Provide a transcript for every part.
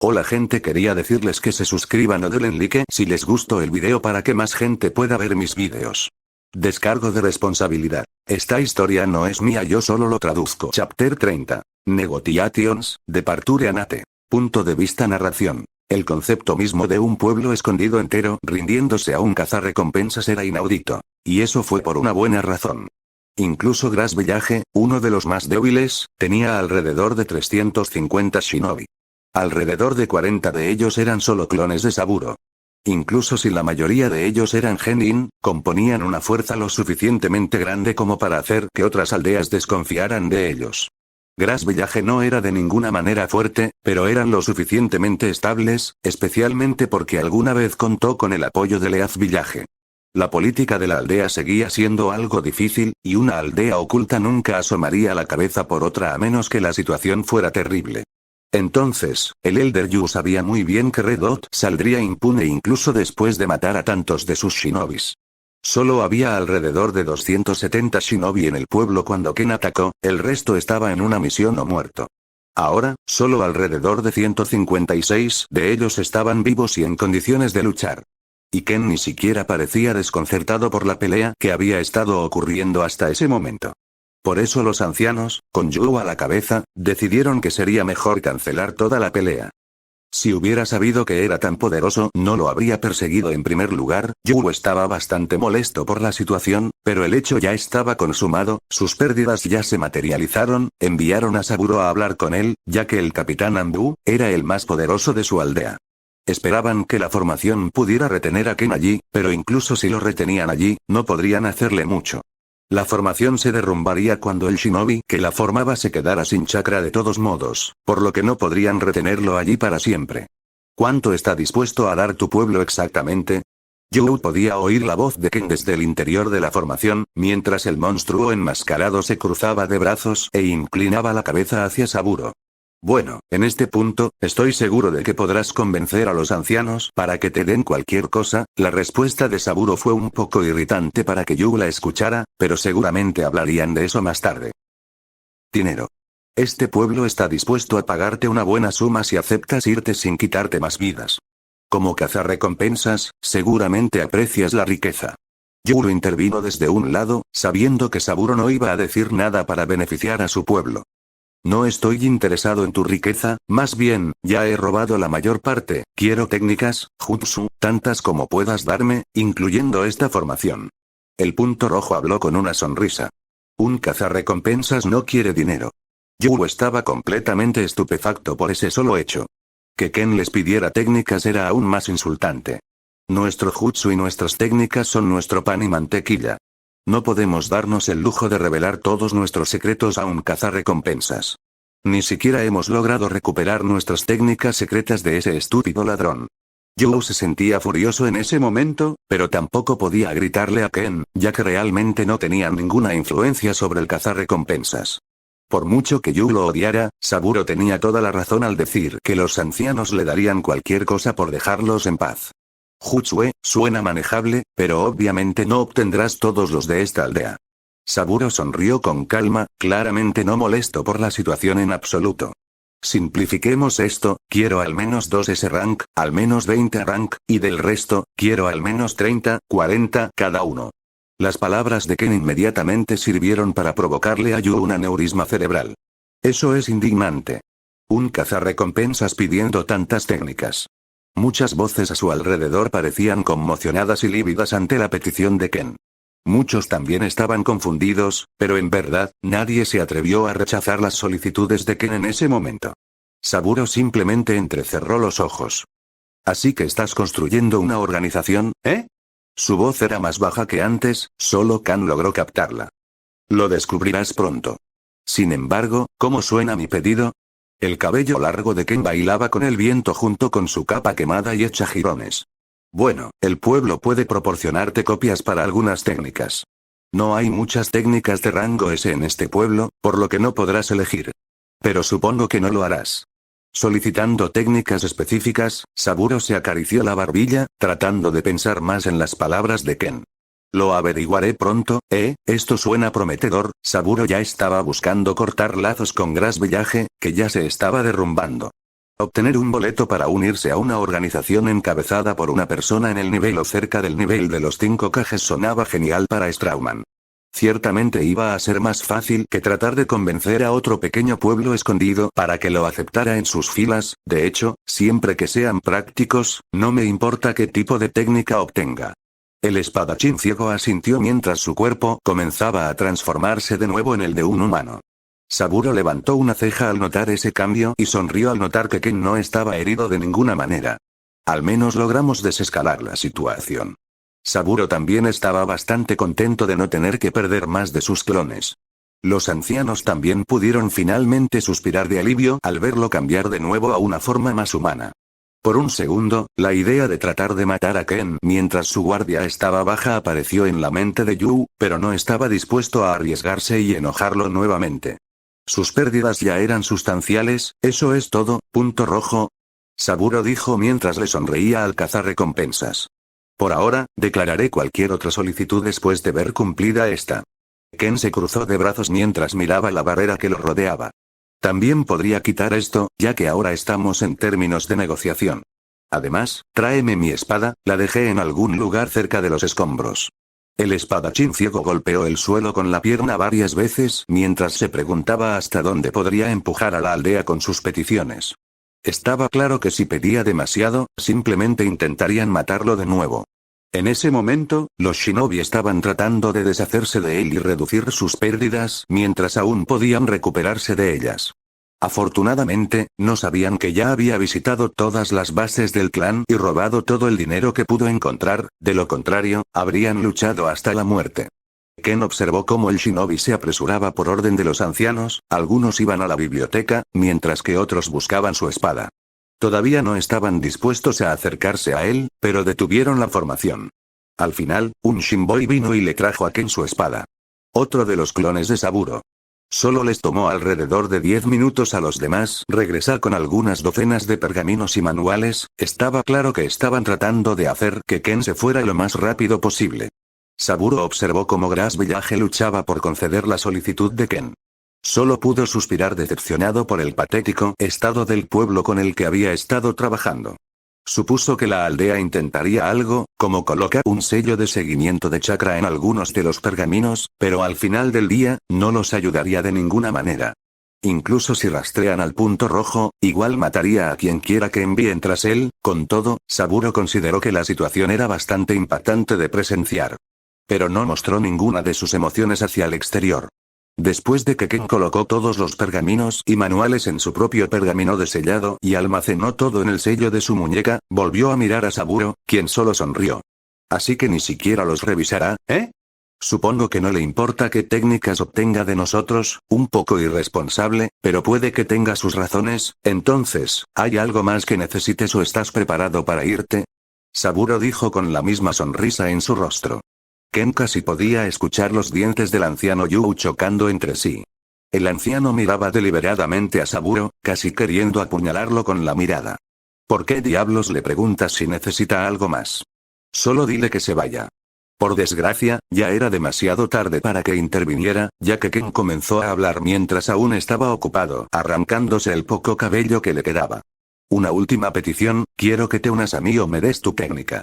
Hola gente, quería decirles que se suscriban o denle like si les gustó el video para que más gente pueda ver mis videos. Descargo de responsabilidad. Esta historia no es mía, yo solo lo traduzco. Chapter 30. Negotiations, Departure Anate. Punto de vista narración. El concepto mismo de un pueblo escondido entero rindiéndose a un cazarrecompensas era inaudito. Y eso fue por una buena razón. Incluso Gras Village, uno de los más débiles, tenía alrededor de 350 shinobi. Alrededor de 40 de ellos eran solo clones de Saburo. Incluso si la mayoría de ellos eran genin, componían una fuerza lo suficientemente grande como para hacer que otras aldeas desconfiaran de ellos. Gras Village no era de ninguna manera fuerte, pero eran lo suficientemente estables, especialmente porque alguna vez contó con el apoyo de Leaf Village. La política de la aldea seguía siendo algo difícil, y una aldea oculta nunca asomaría la cabeza por otra a menos que la situación fuera terrible. Entonces, el Elder Yu sabía muy bien que Red Dot saldría impune incluso después de matar a tantos de sus shinobis. Solo había alrededor de 270 shinobi en el pueblo cuando Ken atacó, el resto estaba en una misión o muerto. Ahora, solo alrededor de 156 de ellos estaban vivos y en condiciones de luchar. Y Ken ni siquiera parecía desconcertado por la pelea que había estado ocurriendo hasta ese momento. Por eso los ancianos, con Yu a la cabeza, decidieron que sería mejor cancelar toda la pelea. Si hubiera sabido que era tan poderoso, no lo habría perseguido en primer lugar. Yu estaba bastante molesto por la situación, pero el hecho ya estaba consumado, sus pérdidas ya se materializaron, enviaron a Saburo a hablar con él, ya que el capitán Ambu era el más poderoso de su aldea. Esperaban que la formación pudiera retener a Ken allí, pero incluso si lo retenían allí, no podrían hacerle mucho. La formación se derrumbaría cuando el shinobi que la formaba se quedara sin chakra de todos modos, por lo que no podrían retenerlo allí para siempre. ¿Cuánto está dispuesto a dar tu pueblo exactamente? Yu podía oír la voz de Ken desde el interior de la formación, mientras el monstruo enmascarado se cruzaba de brazos e inclinaba la cabeza hacia Saburo. Bueno, en este punto, estoy seguro de que podrás convencer a los ancianos para que te den cualquier cosa. La respuesta de Saburo fue un poco irritante para que Yu la escuchara, pero seguramente hablarían de eso más tarde. Dinero. Este pueblo está dispuesto a pagarte una buena suma si aceptas irte sin quitarte más vidas. Como cazarrecompensas, seguramente aprecias la riqueza. Yu intervino desde un lado, sabiendo que Saburo no iba a decir nada para beneficiar a su pueblo. No estoy interesado en tu riqueza, más bien, ya he robado la mayor parte, quiero técnicas, jutsu, tantas como puedas darme, incluyendo esta formación. El punto rojo habló con una sonrisa. Un cazarrecompensas no quiere dinero. Yu estaba completamente estupefacto por ese solo hecho. Que Ken les pidiera técnicas era aún más insultante. Nuestro jutsu y nuestras técnicas son nuestro pan y mantequilla. No podemos darnos el lujo de revelar todos nuestros secretos a un cazarrecompensas. Ni siquiera hemos logrado recuperar nuestras técnicas secretas de ese estúpido ladrón. Yu se sentía furioso en ese momento, pero tampoco podía gritarle a Ken, ya que realmente no tenía ninguna influencia sobre el cazarrecompensas. Por mucho que Yu lo odiara, Saburo tenía toda la razón al decir que los ancianos le darían cualquier cosa por dejarlos en paz. Jutsue, suena manejable, pero obviamente no obtendrás todos los de esta aldea. Saburo sonrió con calma, claramente no molesto por la situación en absoluto. Simplifiquemos esto, quiero al menos 2 S-Rank, al menos 20 rank, y del resto, quiero al menos 30, 40 cada uno. Las palabras de Ken inmediatamente sirvieron para provocarle a Yu un aneurisma cerebral. Eso es indignante. Un cazarrecompensas pidiendo tantas técnicas. Muchas voces a su alrededor parecían conmocionadas y lívidas ante la petición de Ken. Muchos también estaban confundidos, pero en verdad, nadie se atrevió a rechazar las solicitudes de Ken en ese momento. Saburo simplemente entrecerró los ojos. ¿Así que estás construyendo una organización, eh? Su voz era más baja que antes, solo Ken logró captarla. Lo descubrirás pronto. Sin embargo, ¿cómo suena mi pedido? El cabello largo de Ken bailaba con el viento junto con su capa quemada y hecha jirones. Bueno, el pueblo puede proporcionarte copias para algunas técnicas. No hay muchas técnicas de rango S en este pueblo, por lo que no podrás elegir. Pero supongo que no lo harás. Solicitando técnicas específicas, Saburo se acarició la barbilla, tratando de pensar más en las palabras de Ken. Lo averiguaré pronto, esto suena prometedor. Saburo ya estaba buscando cortar lazos con Gras Village, que ya se estaba derrumbando. Obtener un boleto para unirse a una organización encabezada por una persona en el nivel o cerca del nivel de los 5 Kages sonaba genial para Strauman. Ciertamente iba a ser más fácil que tratar de convencer a otro pequeño pueblo escondido para que lo aceptara en sus filas. De hecho, siempre que sean prácticos, no me importa qué tipo de técnica obtenga. El espadachín ciego asintió mientras su cuerpo comenzaba a transformarse de nuevo en el de un humano. Saburo levantó una ceja al notar ese cambio y sonrió al notar que Ken no estaba herido de ninguna manera. Al menos logramos desescalar la situación. Saburo también estaba bastante contento de no tener que perder más de sus clones. Los ancianos también pudieron finalmente suspirar de alivio al verlo cambiar de nuevo a una forma más humana. Por un segundo, la idea de tratar de matar a Ken mientras su guardia estaba baja apareció en la mente de Yu, pero no estaba dispuesto a arriesgarse y enojarlo nuevamente. Sus pérdidas ya eran sustanciales, eso es todo, punto rojo. Saburo dijo mientras le sonreía al cazarrecompensas. Por ahora, declararé cualquier otra solicitud después de ver cumplida esta. Ken se cruzó de brazos mientras miraba la barrera que lo rodeaba. También podría quitar esto, ya que ahora estamos en términos de negociación. Además, tráeme mi espada, la dejé en algún lugar cerca de los escombros. El espadachín ciego golpeó el suelo con la pierna varias veces mientras se preguntaba hasta dónde podría empujar a la aldea con sus peticiones. Estaba claro que si pedía demasiado, simplemente intentarían matarlo de nuevo. En ese momento, los shinobi estaban tratando de deshacerse de él y reducir sus pérdidas mientras aún podían recuperarse de ellas. Afortunadamente, no sabían que ya había visitado todas las bases del clan y robado todo el dinero que pudo encontrar, de lo contrario, habrían luchado hasta la muerte. Ken observó cómo el shinobi se apresuraba por orden de los ancianos, algunos iban a la biblioteca, mientras que otros buscaban su espada. Todavía no estaban dispuestos a acercarse a él, pero detuvieron la formación. Al final, un Shinboi vino y le trajo a Ken su espada. Otro de los clones de Saburo. Solo les tomó alrededor de 10 minutos a los demás regresar con algunas docenas de pergaminos y manuales. Estaba claro que estaban tratando de hacer que Ken se fuera lo más rápido posible. Saburo observó cómo Gras Village luchaba por conceder la solicitud de Ken. Solo pudo suspirar decepcionado por el patético estado del pueblo con el que había estado trabajando. Supuso que la aldea intentaría algo, como colocar un sello de seguimiento de chakra en algunos de los pergaminos, pero al final del día, no los ayudaría de ninguna manera. Incluso si rastrean al punto rojo, igual mataría a quien quiera que envíen tras él. Con todo, Saburo consideró que la situación era bastante impactante de presenciar. Pero no mostró ninguna de sus emociones hacia el exterior. Después de que Ken colocó todos los pergaminos y manuales en su propio pergamino de sellado y almacenó todo en el sello de su muñeca, volvió a mirar a Saburo, quien solo sonrió. Así que ni siquiera los revisará, ¿eh? Supongo que no le importa qué técnicas obtenga de nosotros, un poco irresponsable, pero puede que tenga sus razones. Entonces, ¿hay algo más que necesites o estás preparado para irte? Saburo dijo con la misma sonrisa en su rostro. Ken casi podía escuchar los dientes del anciano Yu chocando entre sí. El anciano miraba deliberadamente a Saburo, casi queriendo apuñalarlo con la mirada. ¿Por qué diablos le preguntas si necesita algo más? Solo dile que se vaya. Por desgracia, ya era demasiado tarde para que interviniera, ya que Ken comenzó a hablar mientras aún estaba ocupado arrancándose el poco cabello que le quedaba. Una última petición, quiero que te unas a mí o me des tu técnica.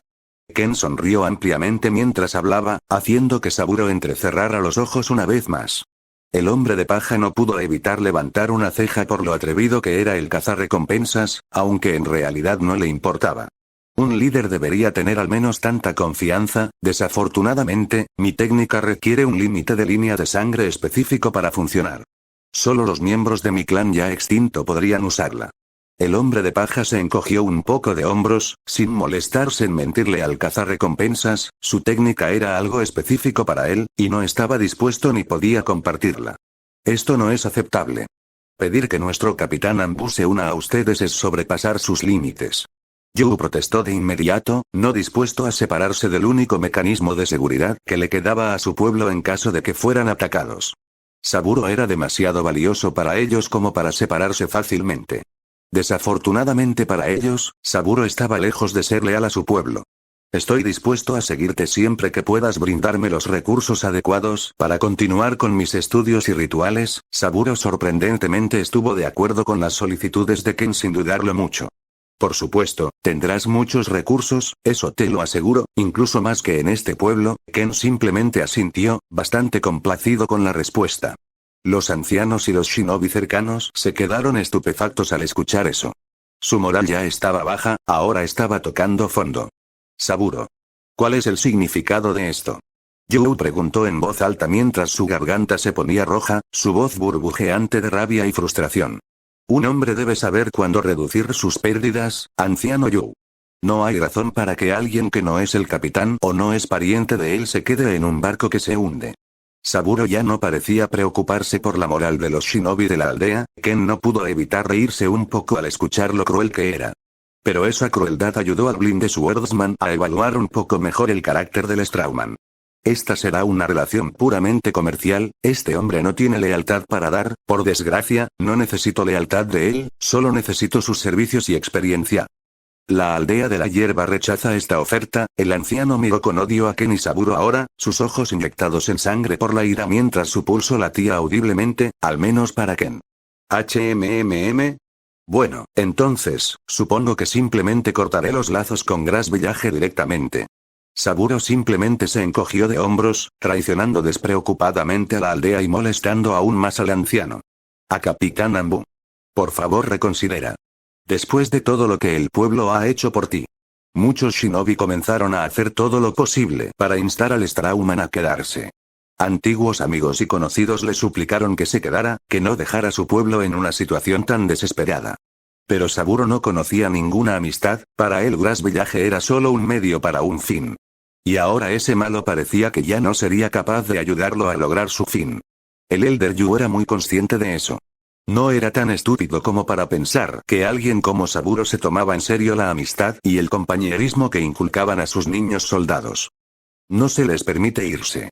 Ken sonrió ampliamente mientras hablaba, haciendo que Saburo entrecerrara los ojos una vez más. El hombre de paja no pudo evitar levantar una ceja por lo atrevido que era el cazarrecompensas, aunque en realidad no le importaba. Un líder debería tener al menos tanta confianza. Desafortunadamente, mi técnica requiere un límite de línea de sangre específico para funcionar. Solo los miembros de mi clan ya extinto podrían usarla. El hombre de paja se encogió un poco de hombros, sin molestarse en mentirle al cazarrecompensas. Su técnica era algo específico para él, y no estaba dispuesto ni podía compartirla. Esto no es aceptable. Pedir que nuestro capitán ambuse una a ustedes es sobrepasar sus límites. Yu protestó de inmediato, no dispuesto a separarse del único mecanismo de seguridad que le quedaba a su pueblo en caso de que fueran atacados. Saburo era demasiado valioso para ellos como para separarse fácilmente. Desafortunadamente para ellos, Saburo estaba lejos de ser leal a su pueblo. Estoy dispuesto a seguirte siempre que puedas brindarme los recursos adecuados para continuar con mis estudios y rituales. Saburo sorprendentemente estuvo de acuerdo con las solicitudes de Ken sin dudarlo mucho. Por supuesto, tendrás muchos recursos, eso te lo aseguro, incluso más que en este pueblo. Ken simplemente asintió, bastante complacido con la respuesta. Los ancianos y los shinobi cercanos se quedaron estupefactos al escuchar eso. Su moral ya estaba baja, ahora estaba tocando fondo. Saburo. ¿Cuál es el significado de esto? Yu preguntó en voz alta mientras su garganta se ponía roja, su voz burbujeante de rabia y frustración. Un hombre debe saber cuándo reducir sus pérdidas, anciano Yu. No hay razón para que alguien que no es el capitán o no es pariente de él se quede en un barco que se hunde. Saburo ya no parecía preocuparse por la moral de los shinobi de la aldea. Ken no pudo evitar reírse un poco al escuchar lo cruel que era. Pero esa crueldad ayudó al Blinded Swordsman a evaluar un poco mejor el carácter del Strawman. Esta será una relación puramente comercial, este hombre no tiene lealtad para dar, por desgracia, no necesito lealtad de él, solo necesito sus servicios y experiencia. La aldea de la hierba rechaza esta oferta. El anciano miró con odio a Ken y Saburo ahora, sus ojos inyectados en sangre por la ira mientras su pulso latía audiblemente, al menos para Ken. HMMM. Bueno, entonces, supongo que simplemente cortaré los lazos con Grass Village directamente. Saburo simplemente se encogió de hombros, traicionando despreocupadamente a la aldea y molestando aún más al anciano. A Capitán Ambu. Por favor reconsidera. Después de todo lo que el pueblo ha hecho por ti. Muchos shinobi comenzaron a hacer todo lo posible para instar al Strawman a quedarse. Antiguos amigos y conocidos le suplicaron que se quedara, que no dejara su pueblo en una situación tan desesperada. Pero Saburo no conocía ninguna amistad, para él Grass Village era solo un medio para un fin. Y ahora ese malo parecía que ya no sería capaz de ayudarlo a lograr su fin. El Elder Yu era muy consciente de eso. No era tan estúpido como para pensar que alguien como Saburo se tomaba en serio la amistad y el compañerismo que inculcaban a sus niños soldados. No se les permite irse.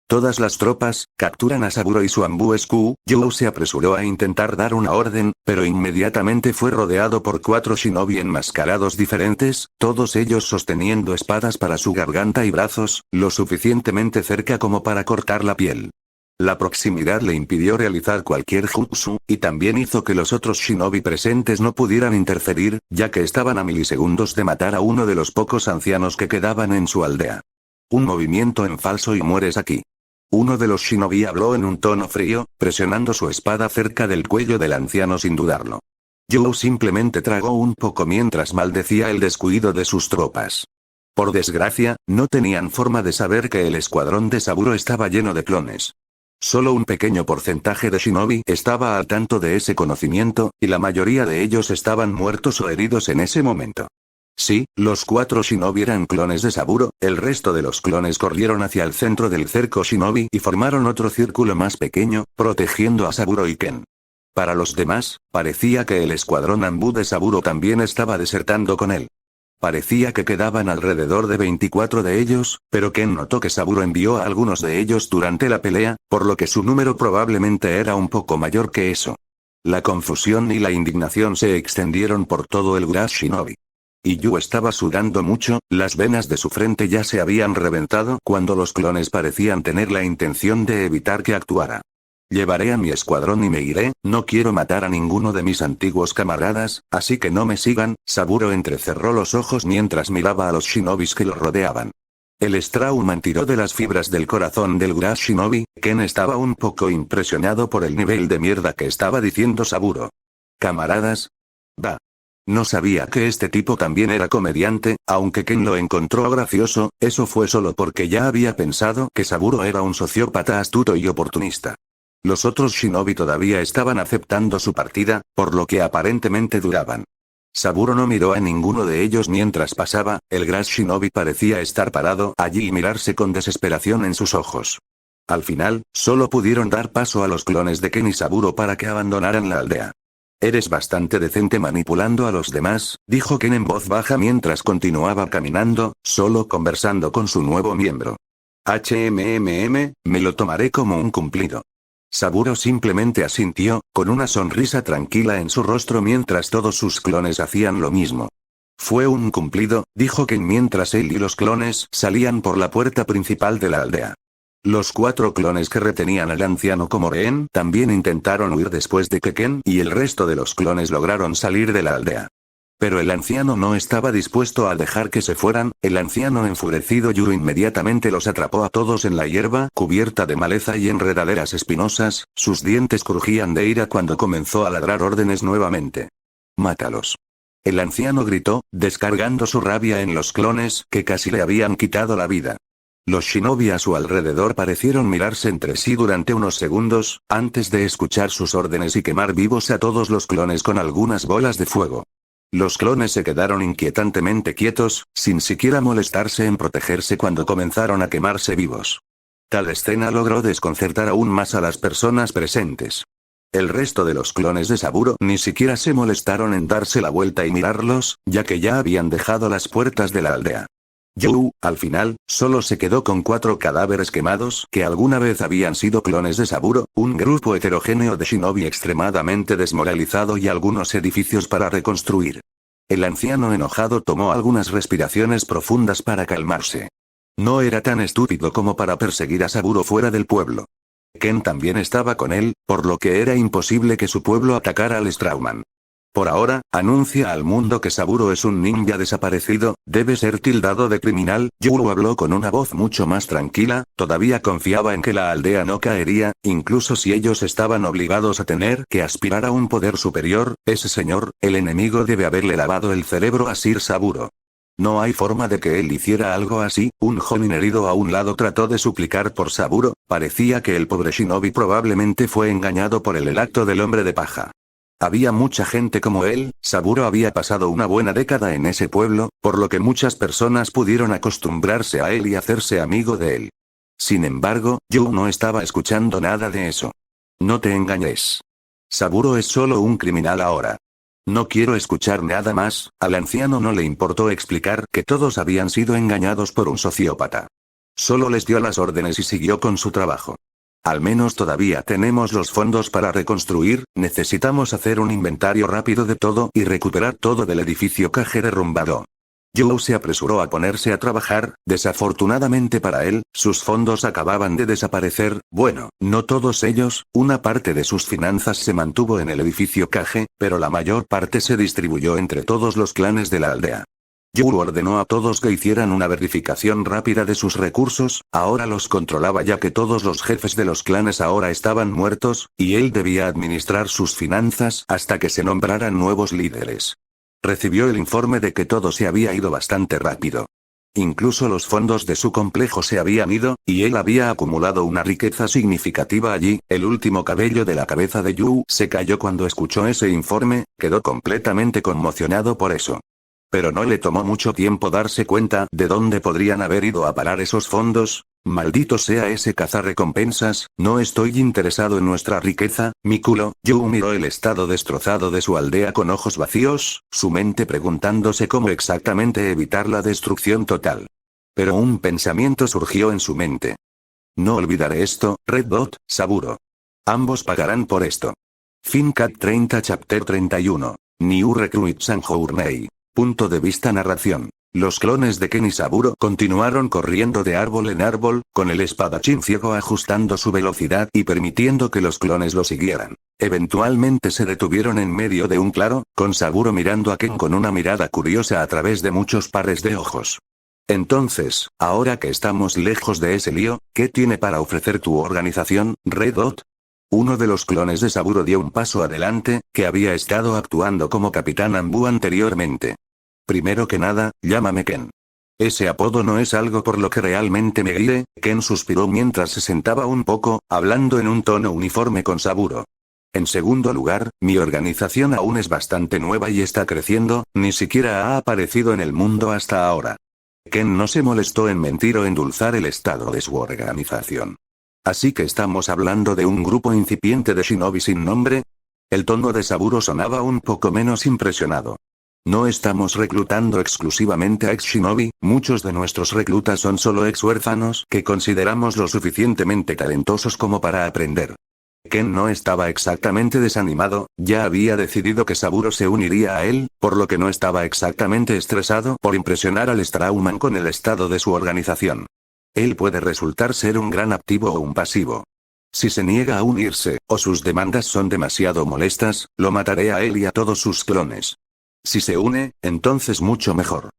Todas las tropas capturan a Saburo y su Ambu Sku. Yu se apresuró a intentar dar una orden, pero inmediatamente fue rodeado por 4 shinobi enmascarados diferentes, todos ellos sosteniendo espadas para su garganta y brazos, lo suficientemente cerca como para cortar la piel. La proximidad le impidió realizar cualquier jutsu, y también hizo que los otros shinobi presentes no pudieran interferir, ya que estaban a milisegundos de matar a uno de los pocos ancianos que quedaban en su aldea. Un movimiento en falso y mueres aquí. Uno de los shinobi habló en un tono frío, presionando su espada cerca del cuello del anciano sin dudarlo. Yu simplemente tragó un poco mientras maldecía el descuido de sus tropas. Por desgracia, no tenían forma de saber que el escuadrón de Saburo estaba lleno de clones. Solo un pequeño porcentaje de shinobi estaba al tanto de ese conocimiento, y la mayoría de ellos estaban muertos o heridos en ese momento. Sí, los 4 shinobi eran clones de Saburo, el resto de los clones corrieron hacia el centro del cerco shinobi y formaron otro círculo más pequeño, protegiendo a Saburo y Ken. Para los demás, parecía que el escuadrón Ambu de Saburo también estaba desertando con él. Parecía que quedaban alrededor de 24 de ellos, pero Ken notó que Saburo envió a algunos de ellos durante la pelea, por lo que su número probablemente era un poco mayor que eso. La confusión y la indignación se extendieron por todo el Grass Shinobi. Y Yu estaba sudando mucho, las venas de su frente ya se habían reventado cuando los clones parecían tener la intención de evitar que actuara. Llevaré a mi escuadrón y me iré, no quiero matar a ninguno de mis antiguos camaradas, así que no me sigan. Saburo entrecerró los ojos mientras miraba a los shinobis que lo rodeaban. El Strawman tiró de las fibras del corazón del Grass Shinobi. Ken estaba un poco impresionado por el nivel de mierda que estaba diciendo Saburo. ¿Camaradas? Va. No sabía que este tipo también era comediante, aunque Ken lo encontró gracioso, eso fue solo porque ya había pensado que Saburo era un sociópata astuto y oportunista. Los otros shinobi todavía estaban aceptando su partida, por lo que aparentemente duraban. Saburo no miró a ninguno de ellos mientras pasaba, el Grass Shinobi parecía estar parado allí y mirarse con desesperación en sus ojos. Al final, solo pudieron dar paso a los clones de Ken y Saburo para que abandonaran la aldea. Eres bastante decente manipulando a los demás, dijo Ken en voz baja mientras continuaba caminando, solo conversando con su nuevo miembro. Me lo tomaré como un cumplido. Saburo simplemente asintió, con una sonrisa tranquila en su rostro mientras todos sus clones hacían lo mismo. Fue un cumplido, dijo Ken mientras él y los clones salían por la puerta principal de la aldea. Los 4 clones que retenían al anciano como rehén también intentaron huir después de que Ken y el resto de los clones lograron salir de la aldea. Pero el anciano no estaba dispuesto a dejar que se fueran. El anciano enfurecido Yu inmediatamente los atrapó a todos en la hierba cubierta de maleza y enredaderas espinosas, sus dientes crujían de ira cuando comenzó a ladrar órdenes nuevamente. «Mátalos». El anciano gritó, descargando su rabia en los clones que casi le habían quitado la vida. Los shinobi a su alrededor parecieron mirarse entre sí durante unos segundos, antes de escuchar sus órdenes y quemar vivos a todos los clones con algunas bolas de fuego. Los clones se quedaron inquietantemente quietos, sin siquiera molestarse en protegerse cuando comenzaron a quemarse vivos. Tal escena logró desconcertar aún más a las personas presentes. El resto de los clones de Saburo ni siquiera se molestaron en darse la vuelta y mirarlos, ya que ya habían dejado las puertas de la aldea. Yu, al final, solo se quedó con 4 cadáveres quemados que alguna vez habían sido clones de Saburo, un grupo heterogéneo de shinobi extremadamente desmoralizado y algunos edificios para reconstruir. El anciano enojado tomó algunas respiraciones profundas para calmarse. No era tan estúpido como para perseguir a Saburo fuera del pueblo. Ken también estaba con él, por lo que era imposible que su pueblo atacara al Strauman. Por ahora, anuncia al mundo que Saburo es un ninja desaparecido, debe ser tildado de criminal. Yu habló con una voz mucho más tranquila, todavía confiaba en que la aldea no caería, incluso si ellos estaban obligados a tener que aspirar a un poder superior. Ese señor, el enemigo debe haberle lavado el cerebro a Sir Saburo. No hay forma de que él hiciera algo así. Un joven herido a un lado trató de suplicar por Saburo, parecía que el pobre shinobi probablemente fue engañado por el acto del hombre de paja. Había mucha gente como él. Saburo había pasado una buena década en ese pueblo, por lo que muchas personas pudieron acostumbrarse a él y hacerse amigo de él. Sin embargo, Yu no estaba escuchando nada de eso. No te engañes. Saburo es solo un criminal ahora. No quiero escuchar nada más. Al anciano no le importó explicar que todos habían sido engañados por un sociópata. Solo les dio las órdenes y siguió con su trabajo. Al menos todavía tenemos los fondos para reconstruir. Necesitamos hacer un inventario rápido de todo y recuperar todo del edificio Kage derrumbado. Yu se apresuró a ponerse a trabajar. Desafortunadamente para él, sus fondos acababan de desaparecer. Bueno, no todos ellos, una parte de sus finanzas se mantuvo en el edificio Kage, pero la mayor parte se distribuyó entre todos los clanes de la aldea. Yu ordenó a todos que hicieran una verificación rápida de sus recursos. Ahora los controlaba ya que todos los jefes de los clanes ahora estaban muertos, y él debía administrar sus finanzas hasta que se nombraran nuevos líderes. Recibió el informe de que todo se había ido bastante rápido. Incluso los fondos de su complejo se habían ido, y él había acumulado una riqueza significativa allí. El último cabello de la cabeza de Yu se cayó cuando escuchó ese informe, quedó completamente conmocionado por eso. Pero no le tomó mucho tiempo darse cuenta de dónde podrían haber ido a parar esos fondos. Maldito sea ese cazarrecompensas, no estoy interesado en nuestra riqueza, mi culo. Yu miró el estado destrozado de su aldea con ojos vacíos, su mente preguntándose cómo exactamente evitar la destrucción total. Pero un pensamiento surgió en su mente. No olvidaré esto, Red Dot, Saburo. Ambos pagarán por esto. Fincat 30 Chapter 31. New Recruit Sanjourney. Punto de vista narración. Los clones de Ken y Saburo continuaron corriendo de árbol en árbol, con el espadachín ciego ajustando su velocidad y permitiendo que los clones lo siguieran. Eventualmente se detuvieron en medio de un claro, con Saburo mirando a Ken con una mirada curiosa a través de muchos pares de ojos. Entonces, ahora que estamos lejos de ese lío, ¿qué tiene para ofrecer tu organización, Red Dot? Uno de los clones de Saburo dio un paso adelante, que había estado actuando como Capitán Ambu anteriormente. Primero que nada, llámame Ken. Ese apodo no es algo por lo que realmente me guíe. Ken suspiró mientras se sentaba un poco, hablando en un tono uniforme con Saburo. En segundo lugar, mi organización aún es bastante nueva y está creciendo, ni siquiera ha aparecido en el mundo hasta ahora. Ken no se molestó en mentir o endulzar el estado de su organización. Así que estamos hablando de un grupo incipiente de shinobi sin nombre. El tono de Saburo sonaba un poco menos impresionado. No estamos reclutando exclusivamente a ex-shinobi, muchos de nuestros reclutas son solo ex-huérfanos que consideramos lo suficientemente talentosos como para aprender. Ken no estaba exactamente desanimado, ya había decidido que Saburo se uniría a él, por lo que no estaba exactamente estresado por impresionar al Strauman con el estado de su organización. Él puede resultar ser un gran activo o un pasivo. Si se niega a unirse, o sus demandas son demasiado molestas, lo mataré a él y a todos sus clones. Si se une, entonces mucho mejor.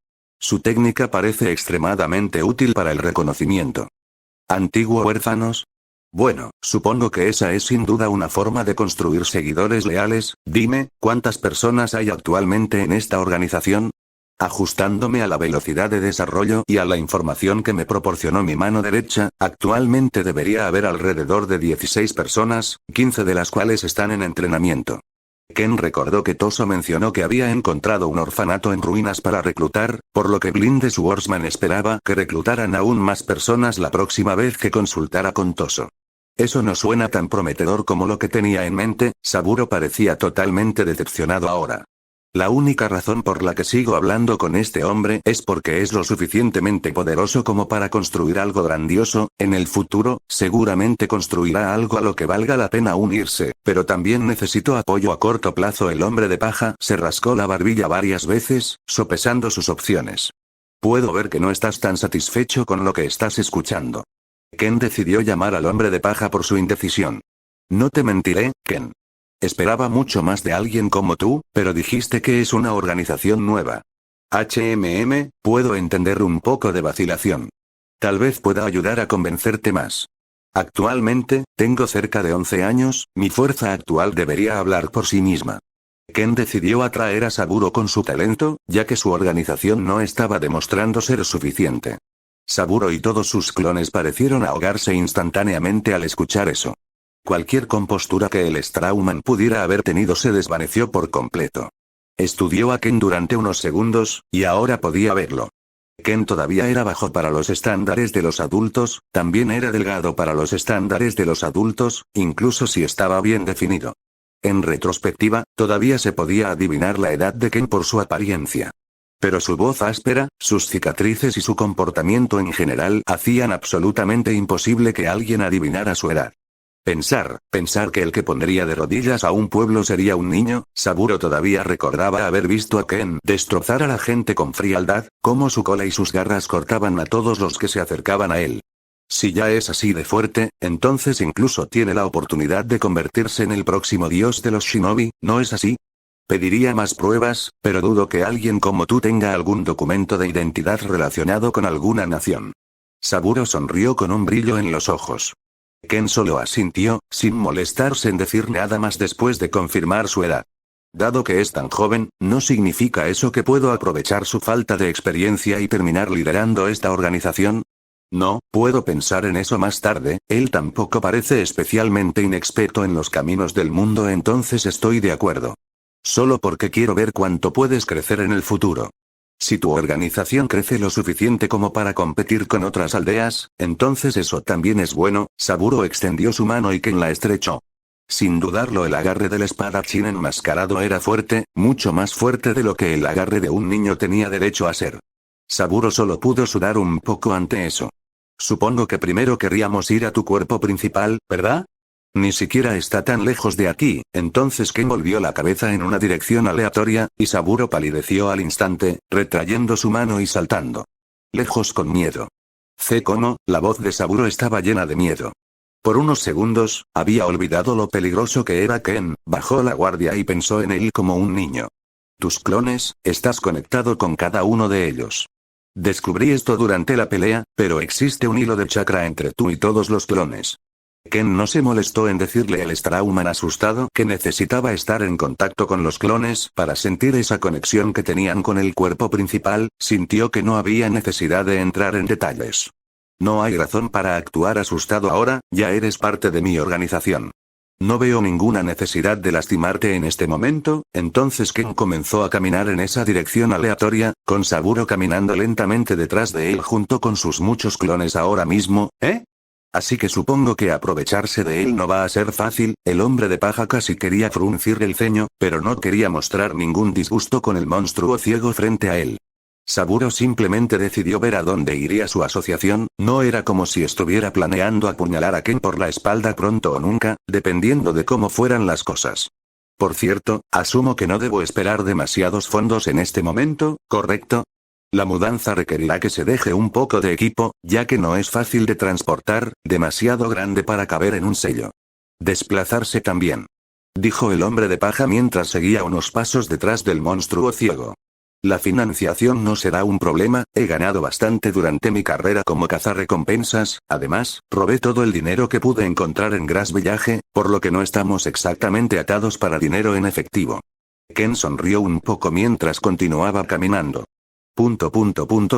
Su técnica parece extremadamente útil para el reconocimiento. ¿Antiguo huérfanos? Bueno, supongo que esa es sin duda una forma de construir seguidores leales. Dime, ¿cuántas personas hay actualmente en esta organización? Ajustándome a la velocidad de desarrollo y a la información que me proporcionó mi mano derecha, actualmente debería haber alrededor de 16 personas, 15 de las cuales están en entrenamiento. Ken recordó que Toso mencionó que había encontrado un orfanato en ruinas para reclutar, por lo que Blinde Swordsman esperaba que reclutaran aún más personas la próxima vez que consultara con Toso. Eso no suena tan prometedor como lo que tenía en mente. Saburo parecía totalmente decepcionado ahora. La única razón por la que sigo hablando con este hombre es porque es lo suficientemente poderoso como para construir algo grandioso. En el futuro, seguramente construirá algo a lo que valga la pena unirse, pero también necesito apoyo a corto plazo. El hombre de paja se rascó la barbilla varias veces, sopesando sus opciones. Puedo ver que no estás tan satisfecho con lo que estás escuchando. Ken decidió llamar al hombre de paja por su indecisión. No te mentiré, Ken. Esperaba mucho más de alguien como tú, pero dijiste que es una organización nueva. Puedo entender un poco de vacilación. Tal vez pueda ayudar a convencerte más. Actualmente, tengo cerca de 11 años, mi fuerza actual debería hablar por sí misma. Ken decidió atraer a Saburo con su talento, ya que su organización no estaba demostrando ser suficiente. Saburo y todos sus clones parecieron ahogarse instantáneamente al escuchar eso. Cualquier compostura que el Strauman pudiera haber tenido se desvaneció por completo. Estudió a Ken durante unos segundos, y ahora podía verlo. Ken todavía era bajo para los estándares de los adultos, también era delgado para los estándares de los adultos, incluso si estaba bien definido. En retrospectiva, todavía se podía adivinar la edad de Ken por su apariencia. Pero su voz áspera, sus cicatrices y su comportamiento en general hacían absolutamente imposible que alguien adivinara su edad. Pensar que el que pondría de rodillas a un pueblo sería un niño. Saburo todavía recordaba haber visto a Ken destrozar a la gente con frialdad, cómo su cola y sus garras cortaban a todos los que se acercaban a él. Si ya es así de fuerte, entonces incluso tiene la oportunidad de convertirse en el próximo dios de los shinobi, ¿no es así? Pediría más pruebas, pero dudo que alguien como tú tenga algún documento de identidad relacionado con alguna nación. Saburo sonrió con un brillo en los ojos. Ken solo asintió, sin molestarse en decir nada más después de confirmar su edad. Dado que es tan joven, ¿no significa eso que puedo aprovechar su falta de experiencia y terminar liderando esta organización? No, puedo pensar en eso más tarde. Él tampoco parece especialmente inexperto en los caminos del mundo, entonces estoy de acuerdo. Solo porque quiero ver cuánto puedes crecer en el futuro. Si tu organización crece lo suficiente como para competir con otras aldeas, entonces eso también es bueno. Saburo extendió su mano y Ken la estrechó. Sin dudarlo, el agarre del espadachín enmascarado era fuerte, mucho más fuerte de lo que el agarre de un niño tenía derecho a ser. Saburo solo pudo sudar un poco ante eso. Supongo que primero querríamos ir a tu cuerpo principal, ¿verdad? Ni siquiera está tan lejos de aquí. Entonces Ken volvió la cabeza en una dirección aleatoria, y Saburo palideció al instante, retrayendo su mano y saltando. Lejos con miedo. Kono, la voz de Saburo estaba llena de miedo. Por unos segundos, había olvidado lo peligroso que era Ken, bajó la guardia y pensó en él como un niño. Tus clones, estás conectado con cada uno de ellos. Descubrí esto durante la pelea, pero existe un hilo de chakra entre tú y todos los clones. Ken no se molestó en decirle al Strauman asustado que necesitaba estar en contacto con los clones para sentir esa conexión que tenían con el cuerpo principal. Sintió que no había necesidad de entrar en detalles. No hay razón para actuar asustado ahora, ya eres parte de mi organización. No veo ninguna necesidad de lastimarte en este momento. Entonces Ken comenzó a caminar en esa dirección aleatoria, con Saburo caminando lentamente detrás de él junto con sus muchos clones ahora mismo. Así que supongo que aprovecharse de él no va a ser fácil. El hombre de paja casi quería fruncir el ceño, pero no quería mostrar ningún disgusto con el monstruo ciego frente a él. Saburo simplemente decidió ver a dónde iría su asociación, no era como si estuviera planeando apuñalar a Ken por la espalda pronto o nunca, dependiendo de cómo fueran las cosas. Por cierto, asumo que no debo esperar demasiados fondos en este momento, ¿correcto? La mudanza requerirá que se deje un poco de equipo, ya que no es fácil de transportar, demasiado grande para caber en un sello. Desplazarse también. Dijo el hombre de paja mientras seguía unos pasos detrás del monstruo ciego. La financiación no será un problema, he ganado bastante durante mi carrera como cazarrecompensas, además, robé todo el dinero que pude encontrar en Grass Village, por lo que no estamos exactamente atados para dinero en efectivo. Ken sonrió un poco mientras continuaba caminando.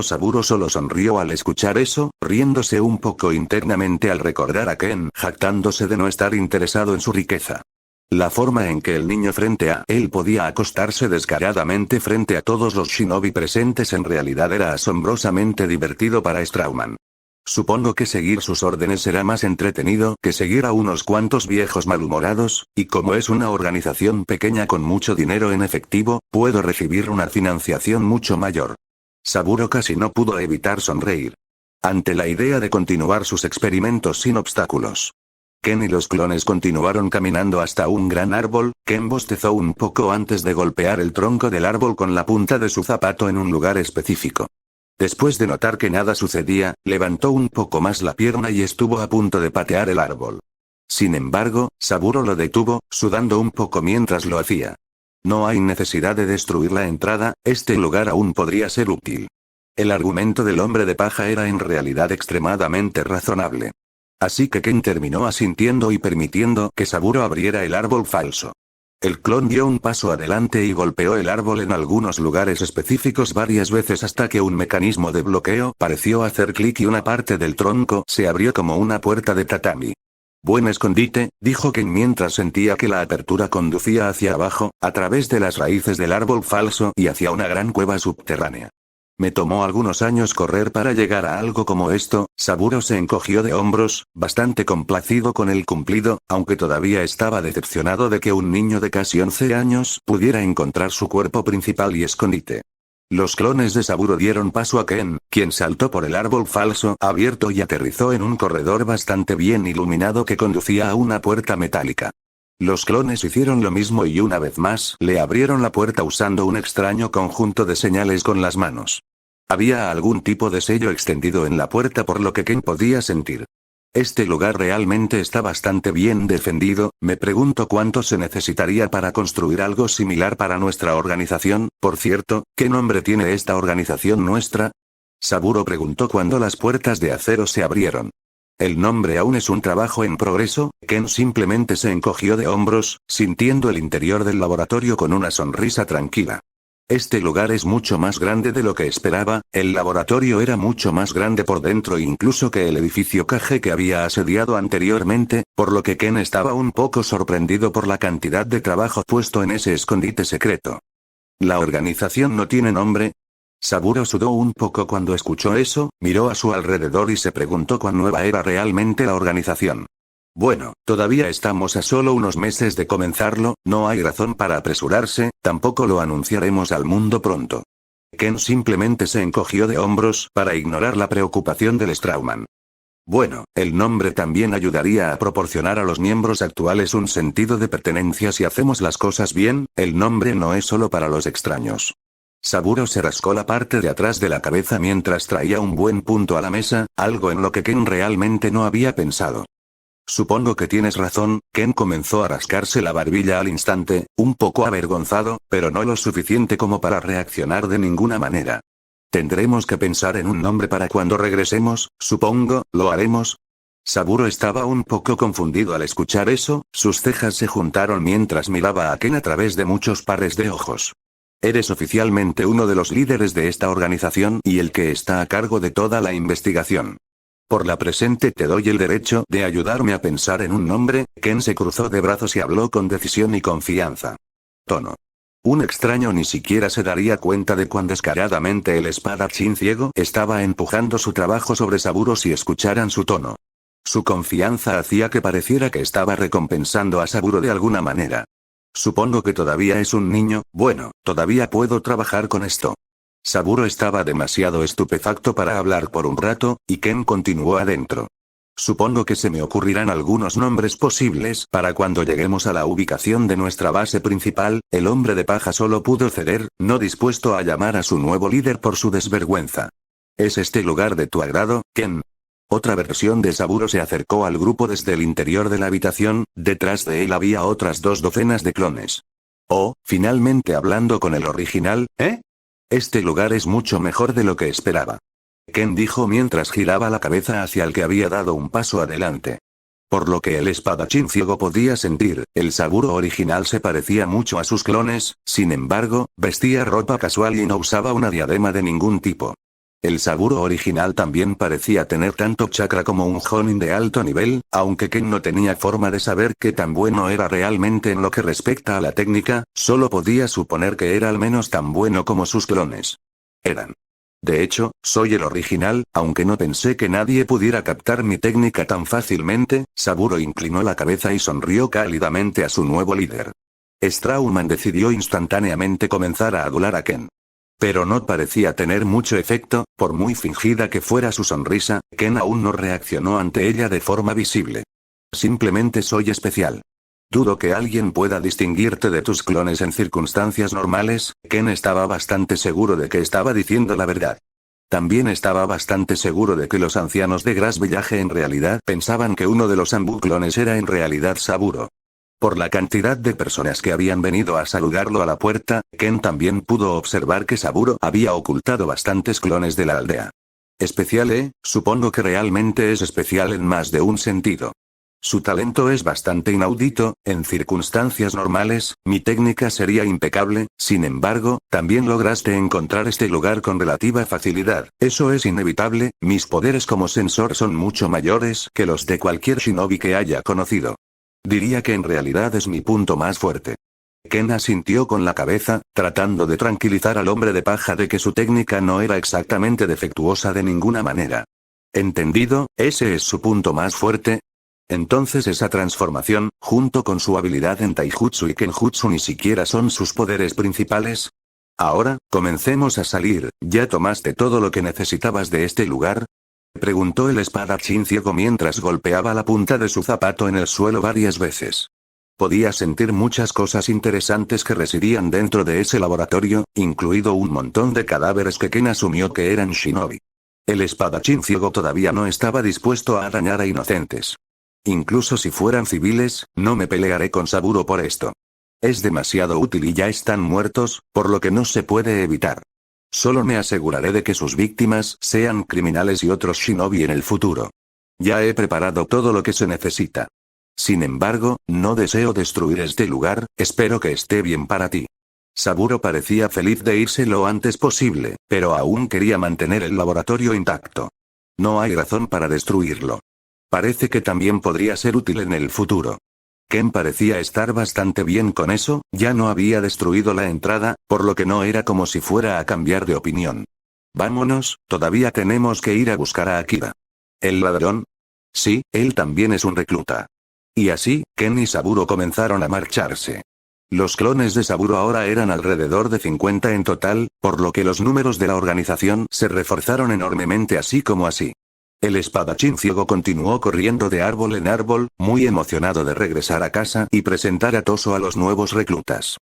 Saburo solo sonrió al escuchar eso, riéndose un poco internamente al recordar a Ken jactándose de no estar interesado en su riqueza. La forma en que el niño frente a él podía acostarse descaradamente frente a todos los shinobi presentes en realidad era asombrosamente divertido para Strauman. Supongo que seguir sus órdenes será más entretenido que seguir a unos cuantos viejos malhumorados, y como es una organización pequeña con mucho dinero en efectivo, puedo recibir una financiación mucho mayor. Saburo casi no pudo evitar sonreír ante la idea de continuar sus experimentos sin obstáculos. Ken y los clones continuaron caminando hasta un gran árbol. Ken bostezó un poco antes de golpear el tronco del árbol con la punta de su zapato en un lugar específico. Después de notar que nada sucedía, levantó un poco más la pierna y estuvo a punto de patear el árbol. Sin embargo, Saburo lo detuvo, sudando un poco mientras lo hacía. No hay necesidad de destruir la entrada, este lugar aún podría ser útil. El argumento del hombre de paja era en realidad extremadamente razonable. Así que Ken terminó asintiendo y permitiendo que Saburo abriera el árbol falso. El clon dio un paso adelante y golpeó el árbol en algunos lugares específicos varias veces hasta que un mecanismo de bloqueo pareció hacer clic y una parte del tronco se abrió como una puerta de tatami. Buen escondite, dijo Ken mientras sentía que la apertura conducía hacia abajo, a través de las raíces del árbol falso y hacia una gran cueva subterránea. Me tomó algunos años correr para llegar a algo como esto. Saburo se encogió de hombros, bastante complacido con el cumplido, aunque todavía estaba decepcionado de que un niño de casi 11 años pudiera encontrar su cuerpo principal y escondite. Los clones de Saburo dieron paso a Ken, quien saltó por el árbol falso abierto y aterrizó en un corredor bastante bien iluminado que conducía a una puerta metálica. Los clones hicieron lo mismo y una vez más le abrieron la puerta usando un extraño conjunto de señales con las manos. Había algún tipo de sello extendido en la puerta por lo que Ken podía sentir. Este lugar realmente está bastante bien defendido. Me pregunto cuánto se necesitaría para construir algo similar para nuestra organización. Por cierto, ¿qué nombre tiene esta organización nuestra? Saburo preguntó cuando las puertas de acero se abrieron. El nombre aún es un trabajo en progreso. Ken simplemente se encogió de hombros, sintiendo el interior del laboratorio con una sonrisa tranquila. Este lugar es mucho más grande de lo que esperaba. El laboratorio era mucho más grande por dentro incluso que el edificio Kage que había asediado anteriormente, por lo que Ken estaba un poco sorprendido por la cantidad de trabajo puesto en ese escondite secreto. ¿La organización no tiene nombre? Saburo sudó un poco cuando escuchó eso, miró a su alrededor y se preguntó cuán nueva era realmente la organización. Bueno, todavía estamos a solo unos meses de comenzarlo, no hay razón para apresurarse, tampoco lo anunciaremos al mundo pronto. Ken simplemente se encogió de hombros para ignorar la preocupación del Strauman. Bueno, el nombre también ayudaría a proporcionar a los miembros actuales un sentido de pertenencia si hacemos las cosas bien. El nombre no es solo para los extraños. Saburo se rascó la parte de atrás de la cabeza mientras traía un buen punto a la mesa, algo en lo que Ken realmente no había pensado. Supongo que tienes razón. Ken comenzó a rascarse la barbilla al instante, un poco avergonzado, pero no lo suficiente como para reaccionar de ninguna manera. Tendremos que pensar en un nombre para cuando regresemos, supongo, ¿lo haremos? Saburo estaba un poco confundido al escuchar eso, sus cejas se juntaron mientras miraba a Ken a través de muchos pares de ojos. Eres oficialmente uno de los líderes de esta organización y el que está a cargo de toda la investigación. Por la presente te doy el derecho de ayudarme a pensar en un nombre. Ken se cruzó de brazos y habló con decisión y confianza. Tono. Un extraño ni siquiera se daría cuenta de cuán descaradamente el espadachín ciego estaba empujando su trabajo sobre Saburo si escucharan su tono. Su confianza hacía que pareciera que estaba recompensando a Saburo de alguna manera. Supongo que todavía es un niño. Bueno, todavía puedo trabajar con esto. Saburo estaba demasiado estupefacto para hablar por un rato, y Ken continuó adentro. Supongo que se me ocurrirán algunos nombres posibles para cuando lleguemos a la ubicación de nuestra base principal. El hombre de paja solo pudo ceder, no dispuesto a llamar a su nuevo líder por su desvergüenza. ¿Es este lugar de tu agrado, Ken? Otra versión de Saburo se acercó al grupo desde el interior de la habitación. Detrás de él había otras 2 docenas de clones. Oh, finalmente hablando con el original, ¿eh? Este lugar es mucho mejor de lo que esperaba. Ken dijo mientras giraba la cabeza hacia el que había dado un paso adelante. Por lo que el espadachín ciego podía sentir, el Saburo original se parecía mucho a sus clones. Sin embargo, vestía ropa casual y no usaba una diadema de ningún tipo. El Saburo original también parecía tener tanto chakra como un Jonin de alto nivel, aunque Ken no tenía forma de saber qué tan bueno era realmente en lo que respecta a la técnica, solo podía suponer que era al menos tan bueno como sus clones. Eran. De hecho, soy el original, aunque no pensé que nadie pudiera captar mi técnica tan fácilmente. Saburo inclinó la cabeza y sonrió cálidamente a su nuevo líder. Strauman decidió instantáneamente comenzar a adular a Ken. Pero no parecía tener mucho efecto, por muy fingida que fuera su sonrisa. Ken aún no reaccionó ante ella de forma visible. Simplemente soy especial. Dudo que alguien pueda distinguirte de tus clones en circunstancias normales. Ken estaba bastante seguro de que estaba diciendo la verdad. También estaba bastante seguro de que los ancianos de Gras Village en realidad pensaban que uno de los Ambu clones era en realidad Saburo. Por la cantidad de personas que habían venido a saludarlo a la puerta, Ken también pudo observar que Saburo había ocultado bastantes clones de la aldea. Especial, supongo que realmente es especial en más de un sentido. Su talento es bastante inaudito. En circunstancias normales, mi técnica sería impecable. Sin embargo, también lograste encontrar este lugar con relativa facilidad. Eso es inevitable. Mis poderes como sensor son mucho mayores que los de cualquier shinobi que haya conocido. Diría que en realidad es mi punto más fuerte. Ken asintió con la cabeza, tratando de tranquilizar al hombre de paja de que su técnica no era exactamente defectuosa de ninguna manera. ¿Entendido? ¿Ese es su punto más fuerte? Entonces esa transformación, junto con su habilidad en Taijutsu y Kenjutsu, ni siquiera son sus poderes principales. Ahora, comencemos a salir. ¿Ya tomaste todo lo que necesitabas de este lugar? Preguntó el espadachín ciego mientras golpeaba la punta de su zapato en el suelo varias veces. Podía sentir muchas cosas interesantes que residían dentro de ese laboratorio, incluido un montón de cadáveres que Ken asumió que eran shinobi. El espadachín ciego todavía no estaba dispuesto a dañar a inocentes. Incluso si fueran civiles, no me pelearé con Saburo por esto. Es demasiado útil y ya están muertos, por lo que no se puede evitar. Solo me aseguraré de que sus víctimas sean criminales y otros shinobi en el futuro. Ya he preparado todo lo que se necesita. Sin embargo, no deseo destruir este lugar. Espero que esté bien para ti. Saburo parecía feliz de irse lo antes posible, pero aún quería mantener el laboratorio intacto. No hay razón para destruirlo. Parece que también podría ser útil en el futuro. Ken parecía estar bastante bien con eso. Ya no había destruido la entrada, por lo que no era como si fuera a cambiar de opinión. Vámonos, todavía tenemos que ir a buscar a Akira. ¿El ladrón? Sí, él también es un recluta. Y así, Ken y Saburo comenzaron a marcharse. Los clones de Saburo ahora eran alrededor de 50 en total, por lo que los números de la organización se reforzaron enormemente así como así. El espadachín ciego continuó corriendo de árbol en árbol, muy emocionado de regresar a casa y presentar a Toso a los nuevos reclutas.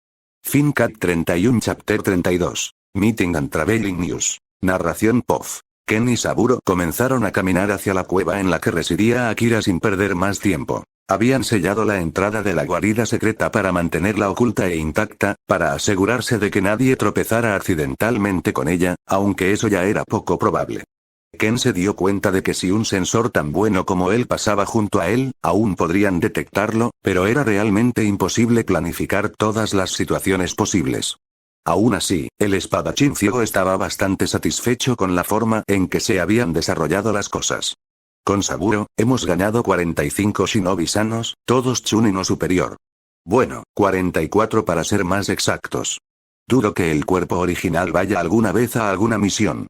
FinCat 31 Chapter 32. Meeting and Traveling News. Narración POF. Ken y Saburo comenzaron a caminar hacia la cueva en la que residía Akira sin perder más tiempo. Habían sellado la entrada de la guarida secreta para mantenerla oculta e intacta, para asegurarse de que nadie tropezara accidentalmente con ella, aunque eso ya era poco probable. Ken se dio cuenta de que si un sensor tan bueno como él pasaba junto a él, aún podrían detectarlo, pero era realmente imposible planificar todas las situaciones posibles. Aún así, el espadachín ciego estaba bastante satisfecho con la forma en que se habían desarrollado las cosas. Con Saburo, hemos ganado 45 shinobi sanos, todos chunin o superior. Bueno, 44 para ser más exactos. Dudo que el cuerpo original vaya alguna vez a alguna misión.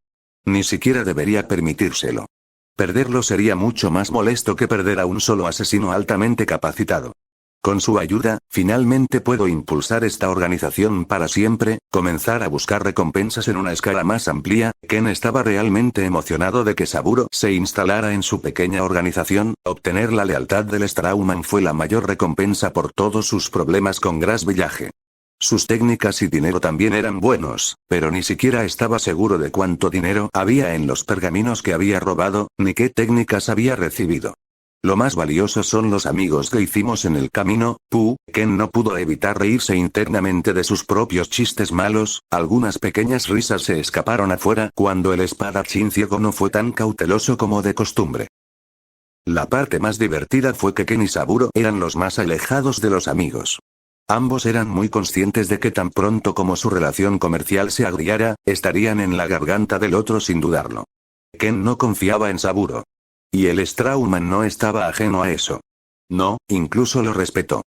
Ni siquiera debería permitírselo. Perderlo sería mucho más molesto que perder a un solo asesino altamente capacitado. Con su ayuda, finalmente puedo impulsar esta organización para siempre, comenzar a buscar recompensas en una escala más amplia. Ken estaba realmente emocionado de que Saburo se instalara en su pequeña organización. Obtener la lealtad del Strauman fue la mayor recompensa por todos sus problemas con Grass Village. Sus técnicas y dinero también eran buenos, pero ni siquiera estaba seguro de cuánto dinero había en los pergaminos que había robado, ni qué técnicas había recibido. Lo más valioso son los amigos que hicimos en el camino. Ken no pudo evitar reírse internamente de sus propios chistes malos. Algunas pequeñas risas se escaparon afuera cuando el espadachín ciego no fue tan cauteloso como de costumbre. La parte más divertida fue que Ken y Saburo eran los más alejados de los amigos. Ambos eran muy conscientes de que tan pronto como su relación comercial se agriara, estarían en la garganta del otro sin dudarlo. Ken no confiaba en Saburo. Y el Strauman no estaba ajeno a eso. No, incluso lo respetó.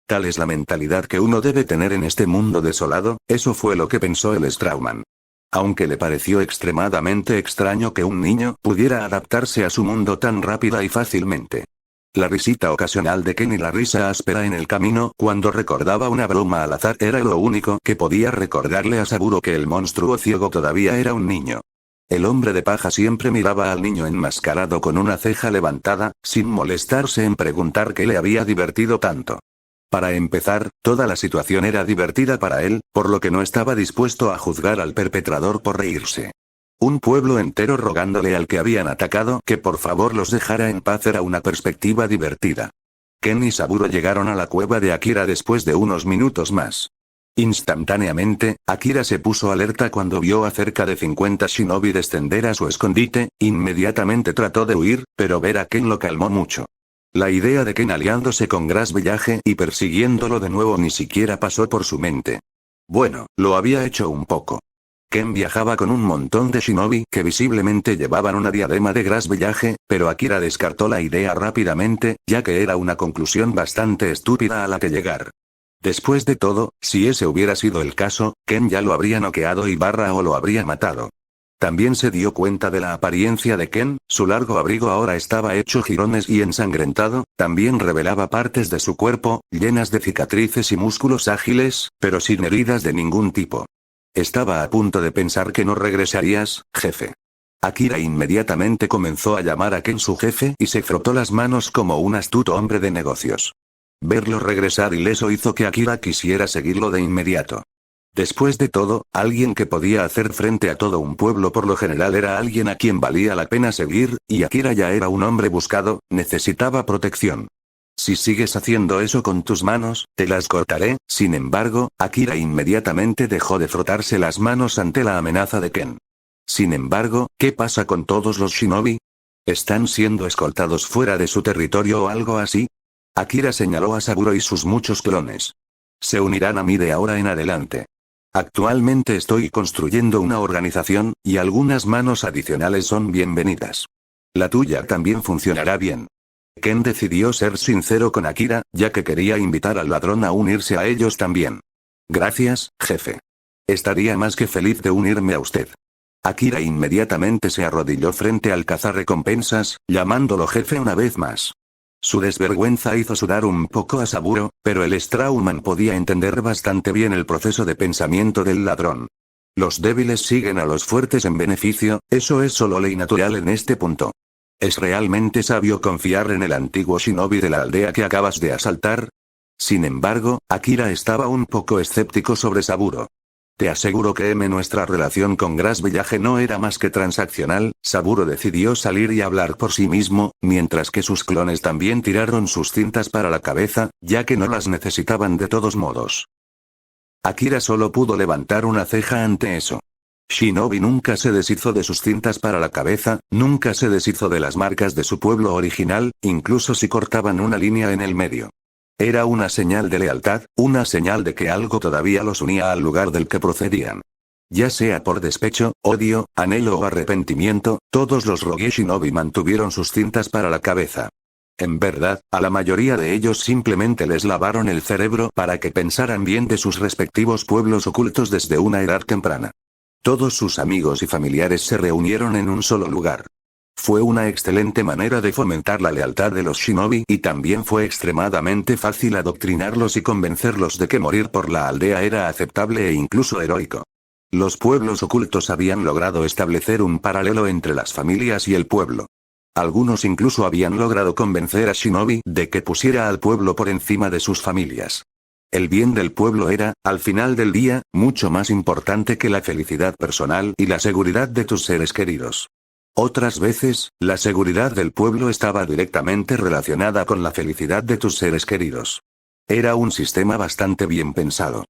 Tal es la mentalidad que uno debe tener en este mundo desolado. Eso fue lo que pensó el Strauman. Aunque le pareció extremadamente extraño que un niño pudiera adaptarse a su mundo tan rápida y fácilmente. La risita ocasional de Ken y la risa áspera en el camino cuando recordaba una broma al azar era lo único que podía recordarle a Saburo que el monstruo ciego todavía era un niño. El hombre de paja siempre miraba al niño enmascarado con una ceja levantada, sin molestarse en preguntar qué le había divertido tanto. Para empezar, toda la situación era divertida para él, por lo que no estaba dispuesto a juzgar al perpetrador por reírse. Un pueblo entero rogándole al que habían atacado que por favor los dejara en paz era una perspectiva divertida. Ken y Saburo llegaron a la cueva de Akira después de unos minutos más. Instantáneamente, Akira se puso alerta cuando vio a cerca de 50 shinobi descender a su escondite. Inmediatamente trató de huir, pero ver a Ken lo calmó mucho. La idea de Ken aliándose con Grass Village y persiguiéndolo de nuevo ni siquiera pasó por su mente. Bueno, lo había hecho un poco. Ken viajaba con un montón de shinobi que visiblemente llevaban una diadema de Grass Village, pero Akira descartó la idea rápidamente, ya que era una conclusión bastante estúpida a la que llegar. Después de todo, si ese hubiera sido el caso, Ken ya lo habría noqueado o lo habría matado. También se dio cuenta de la apariencia de Ken. Su largo abrigo ahora estaba hecho jirones y ensangrentado, también revelaba partes de su cuerpo, llenas de cicatrices y músculos ágiles, pero sin heridas de ningún tipo. Estaba a punto de pensar que no regresarías, jefe. Akira inmediatamente comenzó a llamar a Ken su jefe y se frotó las manos como un astuto hombre de negocios. Verlo regresar ileso hizo que Akira quisiera seguirlo de inmediato. Después de todo, alguien que podía hacer frente a todo un pueblo por lo general era alguien a quien valía la pena seguir, y Akira ya era un hombre buscado, necesitaba protección. Si sigues haciendo eso con tus manos, te las cortaré. Sin embargo, Akira inmediatamente dejó de frotarse las manos ante la amenaza de Ken. Sin embargo, ¿qué pasa con todos los shinobi? ¿Están siendo escoltados fuera de su territorio o algo así? Akira señaló a Saburo y sus muchos clones. Se unirán a mí de ahora en adelante. Actualmente estoy construyendo una organización, y algunas manos adicionales son bienvenidas. La tuya también funcionará bien. Ken decidió ser sincero con Akira, ya que quería invitar al ladrón a unirse a ellos también. Gracias, jefe. Estaría más que feliz de unirme a usted. Akira inmediatamente se arrodilló frente al cazarrecompensas, llamándolo jefe una vez más. Su desvergüenza hizo sudar un poco a Saburo, pero el Strauman podía entender bastante bien el proceso de pensamiento del ladrón. Los débiles siguen a los fuertes en beneficio, eso es solo ley natural en este punto. ¿Es realmente sabio confiar en el antiguo shinobi de la aldea que acabas de asaltar? Sin embargo, Akira estaba un poco escéptico sobre Saburo. Te aseguro que nuestra relación con Grass Village no era más que transaccional. Saburo decidió salir y hablar por sí mismo, mientras que sus clones también tiraron sus cintas para la cabeza, ya que no las necesitaban de todos modos. Akira solo pudo levantar una ceja ante eso. Shinobi nunca se deshizo de sus cintas para la cabeza, nunca se deshizo de las marcas de su pueblo original, incluso si cortaban una línea en el medio. Era una señal de lealtad, una señal de que algo todavía los unía al lugar del que procedían. Ya sea por despecho, odio, anhelo o arrepentimiento, todos los Rogue Shinobi mantuvieron sus cintas para la cabeza. En verdad, a la mayoría de ellos simplemente les lavaron el cerebro para que pensaran bien de sus respectivos pueblos ocultos desde una edad temprana. Todos sus amigos y familiares se reunieron en un solo lugar. Fue una excelente manera de fomentar la lealtad de los shinobi y también fue extremadamente fácil adoctrinarlos y convencerlos de que morir por la aldea era aceptable e incluso heroico. Los pueblos ocultos habían logrado establecer un paralelo entre las familias y el pueblo. Algunos incluso habían logrado convencer a Shinobi de que pusiera al pueblo por encima de sus familias. El bien del pueblo era, al final del día, mucho más importante que la felicidad personal y la seguridad de tus seres queridos. Otras veces, la seguridad del pueblo estaba directamente relacionada con la felicidad de tus seres queridos. Era un sistema bastante bien pensado.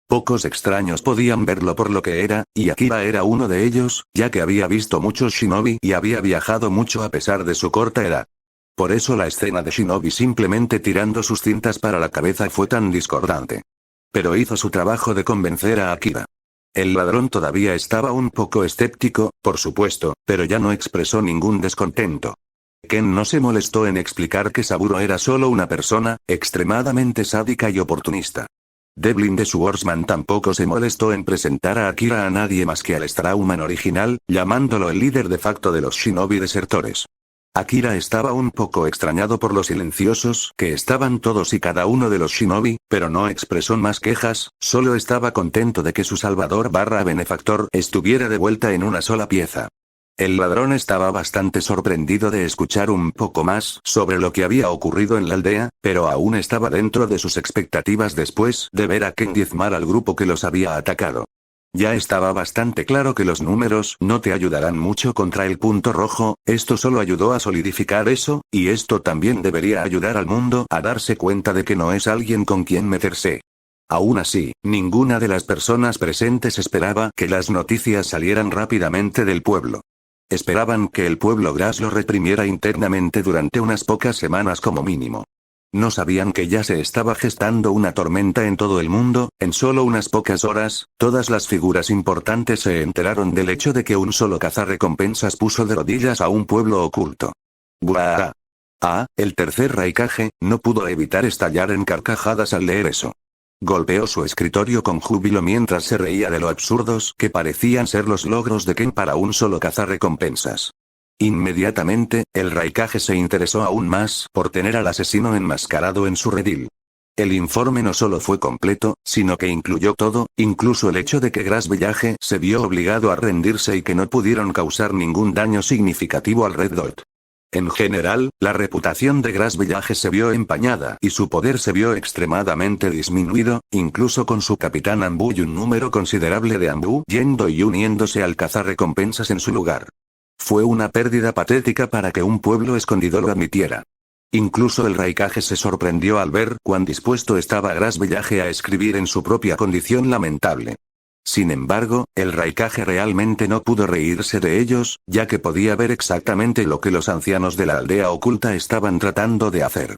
Pocos extraños podían verlo por lo que era, y Akira era uno de ellos, ya que había visto muchos shinobi y había viajado mucho a pesar de su corta edad. Por eso la escena de Shinobi simplemente tirando sus cintas para la cabeza fue tan discordante. Pero hizo su trabajo de convencer a Akira. El ladrón todavía estaba un poco escéptico, por supuesto, pero ya no expresó ningún descontento. Ken no se molestó en explicar que Saburo era solo una persona, extremadamente sádica y oportunista. Devlin de Swordsman tampoco se molestó en presentar a Akira a nadie más que al Strauman original, llamándolo el líder de facto de los shinobi desertores. Akira estaba un poco extrañado por lo silenciosos que estaban todos y cada uno de los shinobi, pero no expresó más quejas, solo estaba contento de que su salvador / benefactor estuviera de vuelta en una sola pieza. El ladrón estaba bastante sorprendido de escuchar un poco más sobre lo que había ocurrido en la aldea, pero aún estaba dentro de sus expectativas después de ver a Ken diezmar al grupo que los había atacado. Ya estaba bastante claro que los números no te ayudarán mucho contra el punto rojo, esto solo ayudó a solidificar eso, y esto también debería ayudar al mundo a darse cuenta de que no es alguien con quien meterse. Aún así, ninguna de las personas presentes esperaba que las noticias salieran rápidamente del pueblo. Esperaban que el pueblo Grass lo reprimiera internamente durante unas pocas semanas como mínimo. No sabían que ya se estaba gestando una tormenta en todo el mundo, en solo unas pocas horas, todas las figuras importantes se enteraron del hecho de que un solo cazarrecompensas puso de rodillas a un pueblo oculto. ¡Buah! El tercer Raikage no pudo evitar estallar en carcajadas al leer eso. Golpeó su escritorio con júbilo mientras se reía de lo absurdos que parecían ser los logros de Ken para un solo cazarrecompensas. Inmediatamente, el Raikage se interesó aún más por tener al asesino enmascarado en su redil. El informe no solo fue completo, sino que incluyó todo, incluso el hecho de que Grass Village se vio obligado a rendirse y que no pudieron causar ningún daño significativo al Red Dot. En general, la reputación de Grass Village se vio empañada y su poder se vio extremadamente disminuido, incluso con su capitán Ambu y un número considerable de Ambu yendo y uniéndose al cazarrecompensas en su lugar. Fue una pérdida patética para que un pueblo escondido lo admitiera. Incluso el Raikage se sorprendió al ver cuán dispuesto estaba Grass Village a escribir en su propia condición lamentable. Sin embargo, el Raikage realmente no pudo reírse de ellos, ya que podía ver exactamente lo que los ancianos de la aldea oculta estaban tratando de hacer.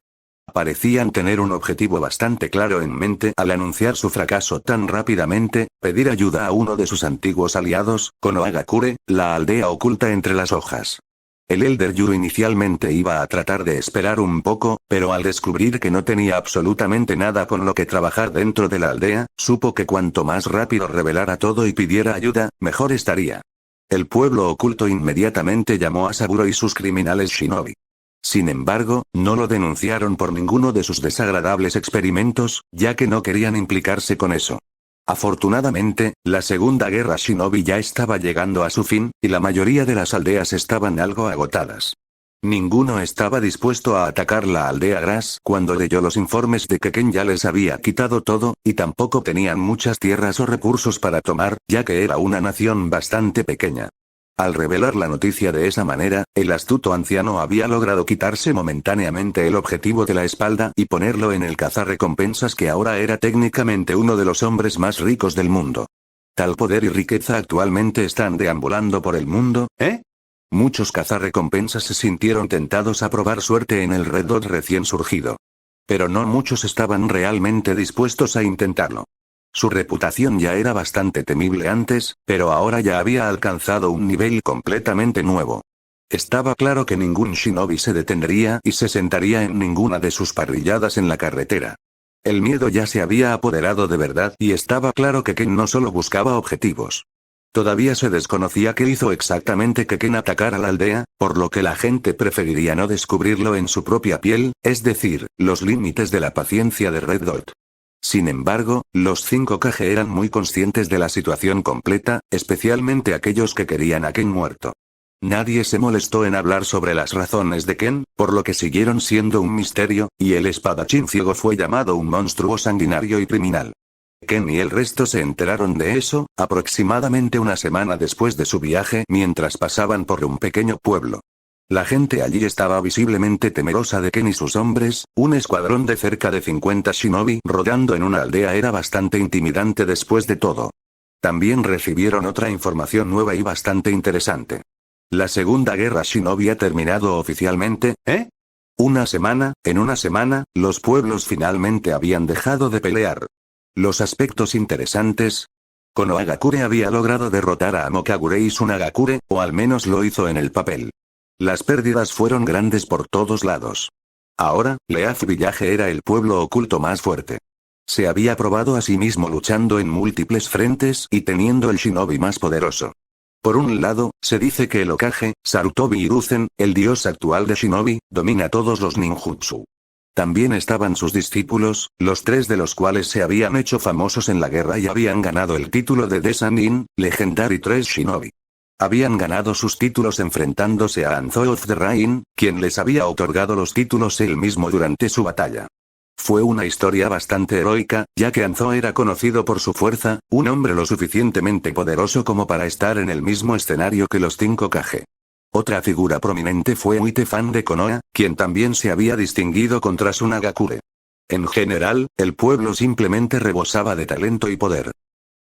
Parecían tener un objetivo bastante claro en mente al anunciar su fracaso tan rápidamente, pedir ayuda a uno de sus antiguos aliados, Konohagakure, la aldea oculta entre las hojas. El Elder Yuru inicialmente iba a tratar de esperar un poco, pero al descubrir que no tenía absolutamente nada con lo que trabajar dentro de la aldea, supo que cuanto más rápido revelara todo y pidiera ayuda, mejor estaría. El pueblo oculto inmediatamente llamó a Saburo y sus criminales shinobi. Sin embargo, no lo denunciaron por ninguno de sus desagradables experimentos, ya que no querían implicarse con eso. Afortunadamente, la Segunda Guerra Shinobi ya estaba llegando a su fin, y la mayoría de las aldeas estaban algo agotadas. Ninguno estaba dispuesto a atacar la aldea Grass cuando leyó los informes de que Ken ya les había quitado todo, y tampoco tenían muchas tierras o recursos para tomar, ya que era una nación bastante pequeña. Al revelar la noticia de esa manera, el astuto anciano había logrado quitarse momentáneamente el objetivo de la espalda y ponerlo en el cazarrecompensas que ahora era técnicamente uno de los hombres más ricos del mundo. Tal poder y riqueza actualmente están deambulando por el mundo, ¿eh? Muchos cazarrecompensas se sintieron tentados a probar suerte en el Red Dot recién surgido. Pero no muchos estaban realmente dispuestos a intentarlo. Su reputación ya era bastante temible antes, pero ahora ya había alcanzado un nivel completamente nuevo. Estaba claro que ningún shinobi se detendría y se sentaría en ninguna de sus parrilladas en la carretera. El miedo ya se había apoderado de verdad y estaba claro que Ken no solo buscaba objetivos. Todavía se desconocía qué hizo exactamente que Ken atacara la aldea, por lo que la gente preferiría no descubrirlo en su propia piel, es decir, los límites de la paciencia de Red Dot. Sin embargo, los 5 Kage eran muy conscientes de la situación completa, especialmente aquellos que querían a Ken muerto. Nadie se molestó en hablar sobre las razones de Ken, por lo que siguieron siendo un misterio, y el espadachín ciego fue llamado un monstruo sanguinario y criminal. Ken y el resto se enteraron de eso, aproximadamente una semana después de su viaje mientras pasaban por un pequeño pueblo. La gente allí estaba visiblemente temerosa de Ken y sus hombres, un escuadrón de cerca de 50 shinobi rodando en una aldea era bastante intimidante después de todo. También recibieron otra información nueva y bastante interesante. La Segunda Guerra Shinobi ha terminado oficialmente, ¿eh? En una semana, los pueblos finalmente habían dejado de pelear. Los aspectos interesantes. Konohagakure había logrado derrotar a Amokagure y Tsunagakure, o al menos lo hizo en el papel. Las pérdidas fueron grandes por todos lados. Ahora, Leaf Village era el pueblo oculto más fuerte. Se había probado a sí mismo luchando en múltiples frentes y teniendo el shinobi más poderoso. Por un lado, se dice que el Hokage, Sarutobi Hiruzen, el dios actual de shinobi, domina todos los ninjutsu. También estaban sus discípulos, los 3 de los cuales se habían hecho famosos en la guerra y habían ganado el título de Desanin, Legendary 3 Shinobi. Habían ganado sus títulos enfrentándose a Anzo of the Rain, quien les había otorgado los títulos él mismo durante su batalla. Fue una historia bastante heroica, ya que Anzo era conocido por su fuerza, un hombre lo suficientemente poderoso como para estar en el mismo escenario que los 5 Kage. Otra figura prominente fue Uite Fan de Konoha, quien también se había distinguido contra Tsunagakure. En general, el pueblo simplemente rebosaba de talento y poder.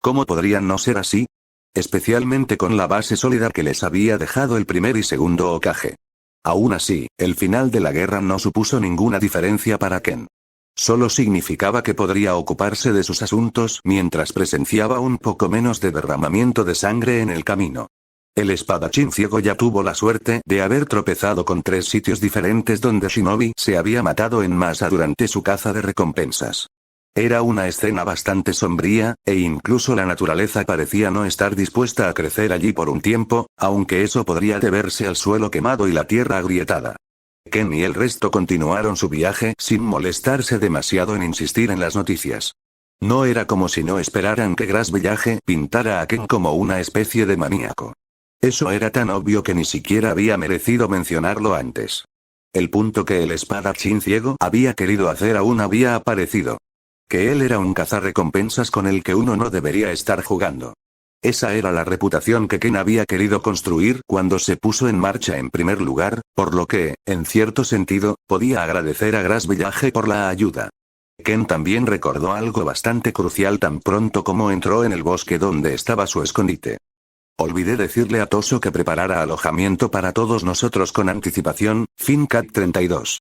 ¿Cómo podrían no ser así? Especialmente con la base sólida que les había dejado el primer y segundo Hokage. Aún así, el final de la guerra no supuso ninguna diferencia para Ken. Solo significaba que podría ocuparse de sus asuntos mientras presenciaba un poco menos de derramamiento de sangre en el camino. El espadachín ciego ya tuvo la suerte de haber tropezado con 3 sitios diferentes donde shinobi se había matado en masa durante su caza de recompensas. Era una escena bastante sombría, e incluso la naturaleza parecía no estar dispuesta a crecer allí por un tiempo, aunque eso podría deberse al suelo quemado y la tierra agrietada. Ken y el resto continuaron su viaje sin molestarse demasiado en insistir en las noticias. No era como si no esperaran que Grass Village pintara a Ken como una especie de maníaco. Eso era tan obvio que ni siquiera había merecido mencionarlo antes. El punto que el espadachín ciego había querido hacer aún había aparecido. Que él era un cazarrecompensas con el que uno no debería estar jugando. Esa era la reputación que Ken había querido construir cuando se puso en marcha en primer lugar, por lo que, en cierto sentido, podía agradecer a Grass Village por la ayuda. Ken también recordó algo bastante crucial tan pronto como entró en el bosque donde estaba su escondite. Olvidé decirle a Toso que preparara alojamiento para todos nosotros con anticipación, FinCat 32.